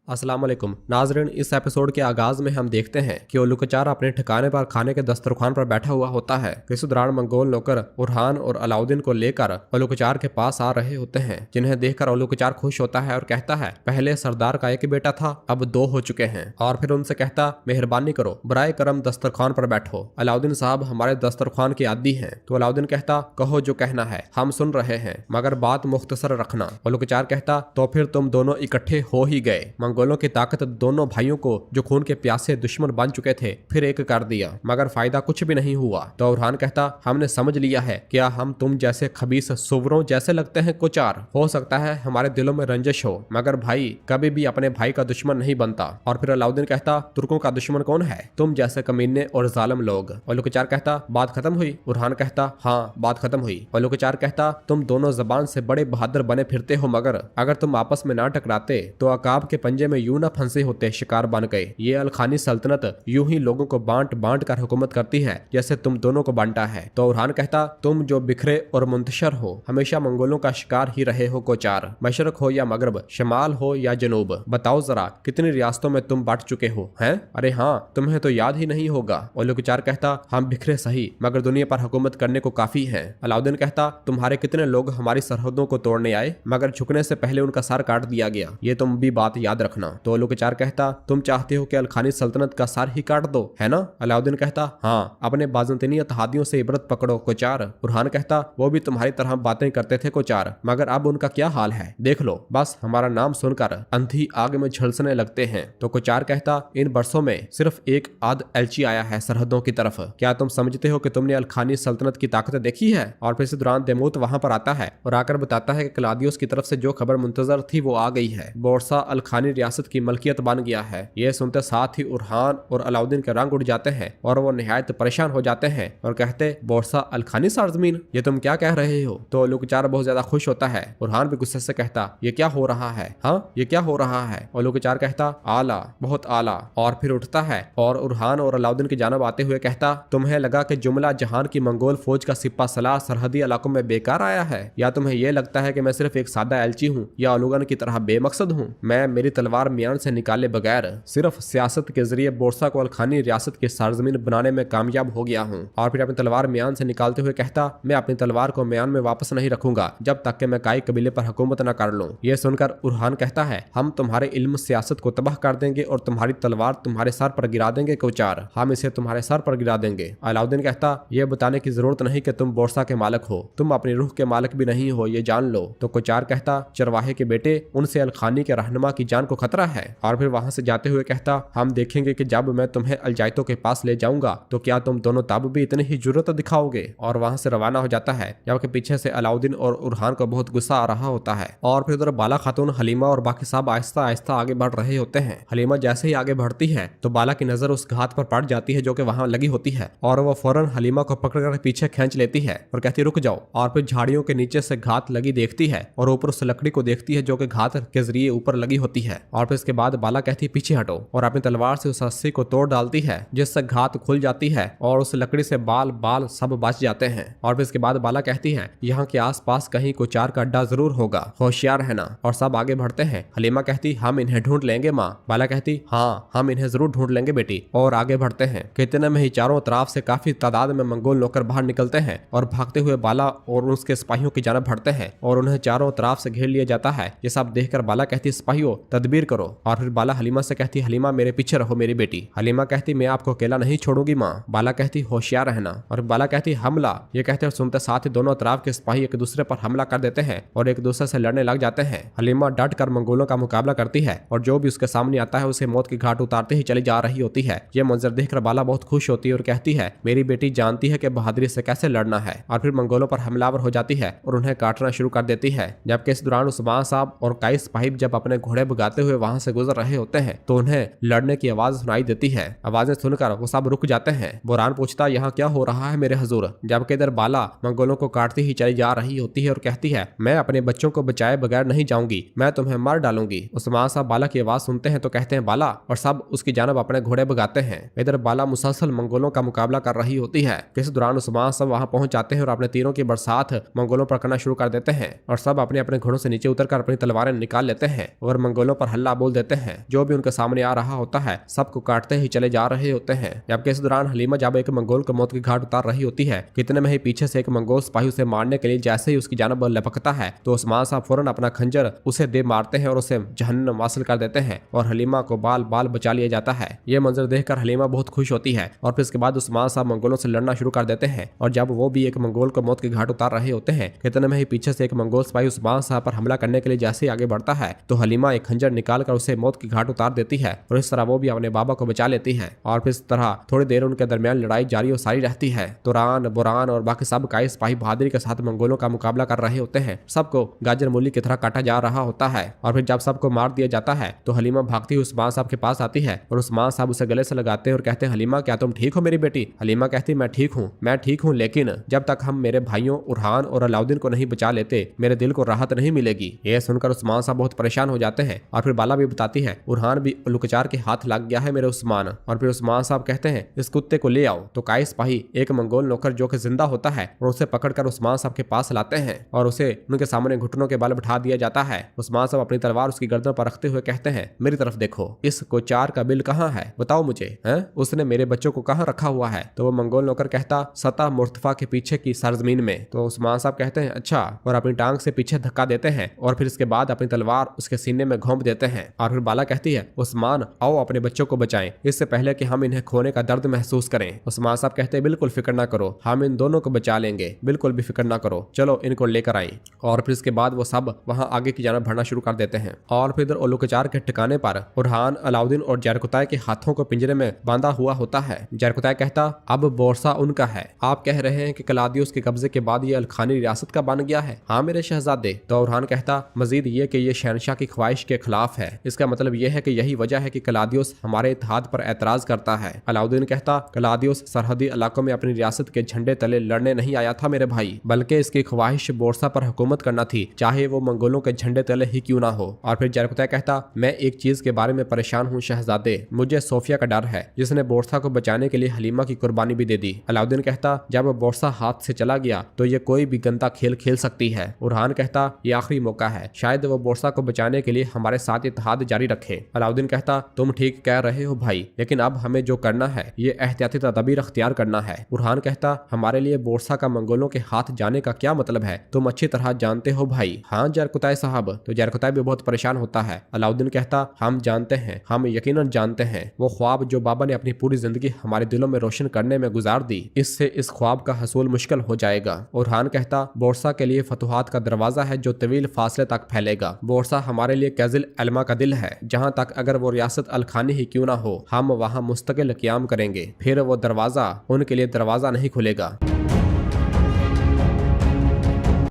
अस्सलाम वालेकुम नाज़रीन। इस एपिसोड के आगाज में हम देखते हैं कि ओलुकचार अपने ठिकाने पर खाने के दस्तरखान पर बैठा हुआ होता है। इस दौरान मंगोल नौकर उरहान और अलाउद्दीन को लेकर ओलुकचार के पास आ रहे होते हैं, जिन्हें देखकर ओलुकचार खुश होता है और कहता है पहले सरदार का एक बेटा था, अब 2 हो चुके हैं। और फिर उनसे कहता मेहरबानी करो, बराए करम दस्तरखान पर बैठो, अलाउद्दीन साहब हमारे दस्तरखान के आदी हैं। तो अलाउद्दीन कहता कहो जो कहना है, हम सुन रहे हैं, मगर बात मुख्तसर रखना। ओलुकचार कहता तो फिर तुम दोनों इकट्ठे हो ही गए। मंगोलों की ताकत दोनों भाइयों को जो खून के प्यासे दुश्मन बन चुके थे फिर एक कर दिया, मगर फायदा कुछ भी नहीं हुआ। तो उरहान कहता हमने समझ लिया है, क्या हम तुम जैसे खबीस सुवरों जैसे लगते हैं कुचार? हो सकता है हमारे दिलों में रंजिश हो, मगर भाई कभी भी अपने भाई का दुश्मन नहीं बनता। और फिर अलाउद्दीन कहता तुर्कों का दुश्मन कौन है? तुम जैसे कमीने और जालिम लोग। ओलुकचार कहता बात खत्म हुई? उरहान कहता हाँ बात खत्म हुई। ओलुकचार कहता तुम दोनों जबान से बड़े बहादुर बने फिरते हो, मगर अगर तुम आपस में ना टकराते तो अकाब के पंजे में यूं ना फंसे होते, शिकार बन गए। ये अलखानी सल्तनत यूं ही लोगों को बांट बांट कर हुकूमत करती है जैसे तुम दोनों को बांटा है। तो उरहान कहता तुम जो बिखरे और मुंतशर हो, हमेशा मंगोलों का शिकार ही रहे हो कोचार। मशरक हो या मगरब, शमाल हो या जनूब, बताओ जरा कितनी रियासतों में तुम बांट चुके हो हैं? अरे हाँ, तुम्हें तो याद ही नहीं होगा। ओलुकचार कहता हम बिखरे सही, मगर दुनिया पर हुकूमत करने को काफी है। अलाउद्दीन कहता तुम्हारे कितने लोग हमारी सरहदों को तोड़ने आए, मगर झुकने से पहले उनका सर काट दिया गया, ये तुम भी बात याद रखना। तो ओलुकचार कहता तुम चाहते हो कि अलखानी सल्तनत का सर ही काट दो, है ना? अलाउद्दीन कहता हाँ, अपने बाज़ंतीनी इत्तेहादियों से इबरत पकड़ो कोचार। उरहान कहता वो भी तुम्हारी तरह बातें करते थे कोचार, मगर अब उनका क्या हाल है देख लो, बस हमारा नाम सुनकर अंधी आग में झुलसने लगते हैं। तो कोचार कहता इन बरसों में सिर्फ एक आध एलची आया है सरहदों की तरफ, क्या तुम समझते हो कि तुमने अलखानी सल्तनत की ताकत देखी है? और फिर इस दौरान देमूत वहां पर आता है और आकर बताता है कि क्लादियोस की तरफ से जो खबर मुंतजर थी वो आ गई है, बोर्सा अलखानी रियासत की मलकियत बन गया है। ये सुनते साथ ही उरहान और अलाउद्दीन के रंग उड़ जाते हैं और वो निहायत परेशान हो जाते हैं और कहते बोर्सा अलखानी सरजमीन, ये तुम क्या कह रहे हो? तो ओलुकचार बहुत ज्यादा खुश होता है। उरहान भी गुस्से से कहता ये क्या हो रहा है? हाँ ये क्या हो रहा है? ओलुकचार कहता आला, बहुत आला। और फिर उठता है और उरहान और अलाउद्दीन की जानब आते हुए कहता तुम्हें लगा कि जुमला जहान की मंगोल फौज का सिपा सलाह सरहदी इलाकों में बेकार आया है, या तुम्हें यह लगता है कि मैं सिर्फ एक सादा एलची हूँ या ओलुगन की तरह बेमकसद हूँ? मैं मेरी तलवार मियान से निकाले बगैर सिर्फ सियासत के जरिए बोर्सा को अलखानी रियासत की सरजमीन बनाने में कामयाब हो गया हूँ। और फिर अपनी तलवार मियान से निकालते हुए कहता मैं अपनी तलवार को मियान में वापस नहीं रखूंगा जब तक कि मैं काई कबीले पर हुकूमत न कर लूं। यह सुनकर उरहान कहता है हम तुम्हारे इल्म सियासत को तबाह कर देंगे और तुम्हारी तलवार तुम्हारे सर पर गिरा देंगे कोचार, हम इसे तुम्हारे सर पर गिरा देंगे। अलाउद्दीन कहता यह बताने की जरूरत नहीं कि तुम बोर्सा के मालिक हो, तुम अपनी रूह के मालिक भी नहीं हो, ये जान लो। तो कोचार कहता चरवाहे के बेटे, उनसे अलखानी के रहनुमा की जान को खतरा है। और फिर वहां से जाते हुए कहता हम देखेंगे कि जब मैं तुम्हें अलजायतों के पास ले जाऊंगा तो क्या तुम दोनों तब भी इतनी ही जुर्रत दिखाओगे? और वहां से रवाना हो जाता है, जबकि पीछे से अलाउद्दीन और उरहान को बहुत गुस्सा आ रहा होता है। और फिर उधर बाला खातून, हलीमा और बाकी सब आहिस्ता आहिस्ता आगे बढ़ रहे होते हैं। हलीमा जैसे ही आगे बढ़ती है तो बाला की नजर उस घात पर पड़ जाती है जो कि वहां लगी होती है, और वो फौरन हलीमा को पकड़कर पीछे खींच लेती है और कहती रुक जाओ। और फिर झाड़ियों के नीचे से घात लगी देखती है और ऊपर उस लकड़ी को देखती है जो कि घात के जरिए ऊपर लगी होती है। और फिर इसके बाद बाला कहती पीछे हटो और अपनी तलवार से उस रस्सी को तोड़ डालती है, जिससे घात खुल जाती है और उस लकड़ी से बाल बाल सब बच जाते हैं। और फिर इसके बाद बाला कहती है यहाँ के आसपास कहीं कोचार का अड्डा जरूर होगा, होशियार है ना? और सब आगे बढ़ते हैं। हलीमा कहती हम इन्हें ढूंढ लेंगे माँ। बाला कहती हाँ हम इन्हें जरूर ढूंढ लेंगे बेटी। और आगे बढ़ते हैं। कितने में ही चारों तरफ से काफी तादाद में मंगोल नौकर बाहर निकलते हैं और भागते हुए बाला और उसके सिपाहियों की जानब बढ़ते हैं और उन्हें चारों तरफ से घेर लिया जाता है। ये सब देखकर बाला कहती सिपाहियों तदबीर करो। और फिर बाला हलीमा से कहती हलीमा मेरे पीछे रहो मेरी बेटी। हलीमा कहती मैं आपको अकेला नहीं छोड़ूंगी माँ। बाला कहती होशियार रहना। और बाला कहती हमला। ये कहते और सुनते साथ ही दोनों तरफ के सिपाही एक दूसरे पर हमला कर देते हैं और एक दूसरे से लड़ने लग जाते हैं। हलीमा डट कर मंगोलों का मुकाबला करती है और जो भी उसके सामने आता है उसे मौत की घाट उतारते ही चली जा रही होती है। यह मंजर देखकर बाला बहुत खुश होती है और कहती है मेरी बेटी जानती है कि बहादुरी से कैसे लड़ना है। और फिर मंगोलों पर हमलावर हो जाती है और उन्हें काटना शुरू कर देती है। जबकि इस दौरान उस्मान साहब और कई सिपाही जब अपने घोड़े भगाते हुए वहां से गुजर रहे होते हैं तो उन्हें लड़ने की आवाज सुनाई देती है। आवाजें सुनकर वो सब रुक जाते हैं। बुरहान पूछता यहाँ क्या हो रहा है मेरे हजूर? जबकि इधर बाला मंगोलों को काटती ही चली जा रही होती है और कहती है मैं अपने बच्चों को बचाए बगैर नहीं जाऊंगी, मैं तुम्हें मार डालूंगी। उस्मान साहब बाला की आवाज सुनते हैं तो कहते हैं बाला, और सब उसकी जानब अपने घोड़े भगाते हैं। इधर बाला मुसलसल मंगोलों का मुकाबला कर रही होती है। इस दौरान उस्मान साहब वहां पहुंच जाते हैं और अपने तीरों की बरसात मंगोलों पर करना शुरू कर देते हैं और सब अपने अपने घोड़ों से नीचे उतरकर अपनी तलवारें निकाल लेते हैं और मंगोलों पर हल्ला बोल देते हैं। जो भी उनके सामने आ रहा होता है सबको काटते ही चले जा रहे होते हैं। जबकि इस दौरान हलीमा जब एक मंगोल को मौत की घाट उतार रही होती है, कितने में ही पीछे से एक मंगोल सिपाही उसे मारने के लिए जैसे ही उसकी जानब लपकता है तो उस्मान साहब फौरन अपना खंजर उसे दे मारते हैं और उसे जहन्नम वासिल कर देते हैं और हलीमा को बाल बाल बचा लिया जाता है। ये मंजर देखकर हलीमा बहुत खुश होती है और फिर इसके बाद उस्मान साहब मंगोलों से लड़ना शुरू कर देते हैं। और जब वो भी एक मंगोल को मौत की घाट उतार रहे होते हैं, कितने में ही पीछे से एक मंगोल सिपाही उस्मान साहब पर हमला करने के लिए जैसे ही आगे बढ़ता है तो हलीमा एक खंजर निकाल कर उसे मौत की घाट उतार देती है और इस तरह वो भी अपने बाबा को बचा लेती है। और फिर इस तरह थोड़ी देर उनके दरमियान लड़ाई जारी और सारी रहती है। तुरान, बुरान और बाकी सब काई सिपाही बहादुरी के साथ मंगोलों का मुकाबला कर रहे होते हैं। सबको गाजर मूली की तरह काटा जा रहा होता है और फिर जब सबको मार दिया जाता है तो हलीमा भागती हुई उस्मान साहब के पास आती है और उस्मान साहब उसे गले से लगाते हैं और कहते हैं, हलीमा क्या तुम ठीक हो मेरी बेटी? हलीमा कहती, मैं ठीक हूँ, लेकिन जब तक हम मेरे भाइयों उरहान और अलाउद्दीन को नहीं बचा लेते मेरे दिल को राहत नहीं मिलेगी। यह सुनकर उस्मान साहब बहुत परेशान हो जाते हैं और फिर बाला भी बताती है, उरहान भी लुकचार के हाथ लग गया है मेरे उस्मान। और फिर उस्मान साहब कहते हैं, इस कुत्ते को ले आओ। तो काई सिपाही एक मंगोल नौकर जो कि जिंदा होता है और उसे पकड़कर उस्मान साहब के पास लाते हैं और उसे उनके सामने घुटनों के बल बिठा दिया जाता है। उस्मान साहब अपनी तलवार उसकी गर्दन पर रखते हुए कहते हैं, मेरी तरफ देखो, इस कोचार का बिल कहाँ है? बताओ मुझे, उसने मेरे बच्चों को कहाँ रखा हुआ है? तो वो मंगोल नौकर कहता, सता मुर्तफा के पीछे की सरजमीन में। तो उस्मान साहब कहते हैं, अच्छा, और अपनी टांग से पीछे धक्का देते हैं और फिर इसके बाद अपनी तलवार उसके सीने में घोंप देते हैं। और फिर बाला कहती है, उस्मान आओ अपने बच्चों को बचाएं इससे पहले कि हम इन्हें खोने का दर्द महसूस करें। उस्मान साहब कहते हैं, बिल्कुल फिक्र ना करो, हम इन दोनों को बचा लेंगे, बिल्कुल भी फिक्र ना करो, चलो इनको लेकर आए। और फिर इसके बाद वो सब वहां आगे की जानब बढ़ना शुरू कर देते हैं। और फिर इधर ओलुकचार के ठिकाने पर उरहान, अलाउद्दीन और जरकुताय के हाथों को पिंजरे में बांधा हुआ होता है। जरकुताय कहता, अब बोरसा उनका है। आप कह रहे हैं कि कलादियोस के कब्जे के बाद ये अलखानी रियासत का बन गया है? हाँ मेरे शहजादे। तो उरहान कहता, मजीद ये कि ये शहनशाह की ख्वाहिश के खिलाफ है। इसका मतलब यह है कि यही वजह है कि कलादियोस हमारे इत्तेहाद पर एतराज करता है। अलाउद्दीन कहता, कलादियोस सरहदी इलाकों में अपनी रियासत के झंडे तले लड़ने नहीं आया था मेरे भाई, बल्कि इसकी ख्वाहिश बोरसा पर हुकूमत करना थी, चाहे वो मंगोलों के झंडे तले ही क्यों ना हो। और फिर जरकुताय कहता, मैं एक चीज के बारे में परेशान हूँ शहजादे, मुझे सोफिया का डर है जिसने बोरसा को बचाने के लिए हलीमा की कुर्बानी भी दे दी। अलाउद्दीन कहता, जब बोरसा हाथ से चला गया तो ये कोई भी गंदा खेल खेल सकती है। उरहान कहता, ये आखिरी मौका है, शायद वो बोरसा को बचाने के लिए हमारे साथ इत्तेहाद जारी रखे। अलाउद्दीन कहता, तुम ठीक कह रहे हो भाई, लेकिन अब हमें जो करना है ये एहतियाती तदबीर अख्तियार करना है। उरहान कहता, हमारे लिए बोरसा का मंगोलों के हाथ जाने का क्या मतलब है, तुम अच्छी तरह जानते हो भाई। हाँ जरकुताय साहब। तो जरकुताय भी बहुत परेशान होता है। अलाउद्दीन कहता, हम जानते हैं, हम यकीनन जानते हैं, वो ख्वाब जो बाबा ने अपनी पूरी जिंदगी हमारे दिलों में रोशन करने में गुजार दी, इससे इस ख्वाब का हसूल मुश्किल हो जाएगा। उरहान कहता, बोरसा के लिए फतुहात का दरवाजा है जो तवील फासले तक फैलेगा। बोरसा हमारे लिए कैजिल अलमा का दिल है, जहाँ तक अगर वो रियासत अलखानी ही क्यों ना हो, हम वहाँ मुस्तकिल क़याम करेंगे, फिर वो दरवाजा उनके लिए दरवाजा नहीं खुलेगा।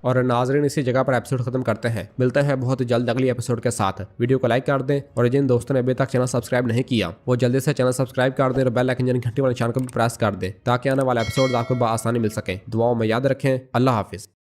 और नाजरीन इसी जगह पर एपिसोड खत्म करते हैं। मिलते हैं बहुत जल्द अगली एपिसोड के साथ। वीडियो को लाइक कर दें और जिन दोस्तों ने अभी तक चैनल सब्सक्राइब नहीं किया वो जल्दी से चैनल सब्सक्राइब कर दें और बेल आइकन यानी घंटी वाले निशान को भी प्रेस कर दें ताकि आने वाला एपिसोड आपको बआसानी मिल सके। दुआओं में याद रखें। अल्लाह हाफिज।